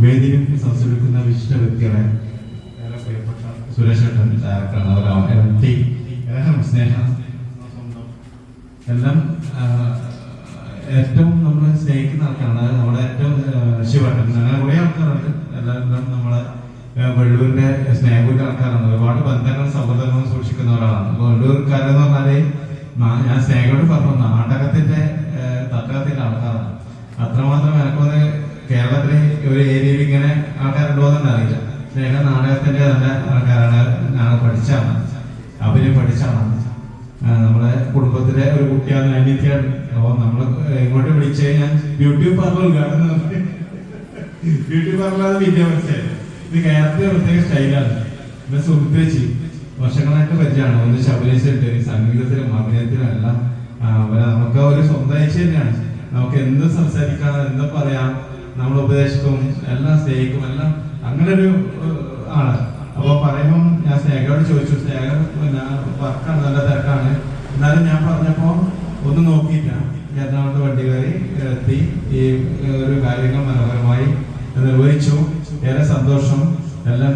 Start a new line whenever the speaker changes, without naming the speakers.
വേദിയിൽ സംസാരിക്കുന്ന വിശിഷ്ട വ്യക്തികളെ ഏറെ പ്രിയപ്പെട്ട സുരേഷ് ഏട്ടൻ ഡയറക്ടറാണ്. അവർ സ്നേഹം എല്ലാം ഏറ്റവും നമ്മൾ സ്നേഹിക്കുന്ന ആൾക്കാരാണ്. നമ്മുടെ ഏറ്റവും ശിവേട്ടൻ, അങ്ങനെ കുറേ ആൾക്കാരുണ്ട്. എല്ലാം നമ്മളെ വെള്ളൂരിന്റെ സ്നേഹത്തിന്റെ ആൾക്കാരാണ്. ഒരുപാട് ബന്ധങ്ങളും സൗഹൃദങ്ങളും സൂക്ഷിക്കുന്ന ഒരാളാണ്. വെള്ളൂർക്കാരെന്ന് പറഞ്ഞാല് ഞാൻ സ്നേഹയോട് പറഞ്ഞു, നാടകത്തിന്റെ തട്ടകത്തിന്റെ ആൾക്കാരാണ്. അത്രമാത്രം എനിക്കൊന്ന് കേരളത്തിലെ ഒരു ഏരിയയിൽ ഇങ്ങനെ ആൾക്കാരുണ്ടോ എന്ന് അറിയില്ല. സ്നേഹ നാടകത്തിന്റെ നല്ല ആൾക്കാരാണ്. ഞാൻ പഠിച്ചാണ്, അഭിനയം പഠിച്ചാണ്. നമ്മളെ കുടുംബത്തിലെ ഒരു കുട്ടിയാണ്, അനിയത്തിയാണ്. അപ്പൊ നമ്മള് ഇങ്ങോട്ട് വിളിച്ച് ഞാൻ ബ്യൂട്ടി പാർലർ ഉദ്ഘാടനം, ബ്യൂട്ടി പാർലർ വിദ്യാഭ്യാസം ഇത് കേരളത്തിലെ പ്രത്യേക സ്റ്റൈലാണ്. പിന്നെ സുഹൃത്തേച്ചി വർഷങ്ങളായിട്ട് പരിചയമാണ്. ഒന്ന് ശബരിച്ചിട്ട് സംഗീതത്തിലും അഭിനയത്തിലും എല്ലാം നമുക്ക് ഒരു സ്വന്തം ഏച്ചി തന്നെയാണ്. നമുക്ക് എന്ത് സംസാരിക്കാം, എന്താ പറയാം, നമ്മൾ ഉപദേശിക്കും, എല്ലാം സ്നേഹിക്കും, എല്ലാം അങ്ങനെ ഒരു ആണ്. അപ്പൊ പറയുമ്പം ഞാൻ സ്നേഹയോട് ചോദിച്ചു, സ്നേഹ വർക്കാണ്, നല്ല തിരക്കാണ്, എന്നാലും ഞാൻ പറഞ്ഞപ്പോ ഒന്നും നോക്കിയില്ല, എറണാകുളത്ത് വണ്ടി കയറി എത്തി ഈ ഒരു കാര്യങ്ങൾ മനോഹരമായി നിർവഹിച്ചു. ഏറെ സന്തോഷം. എല്ലാം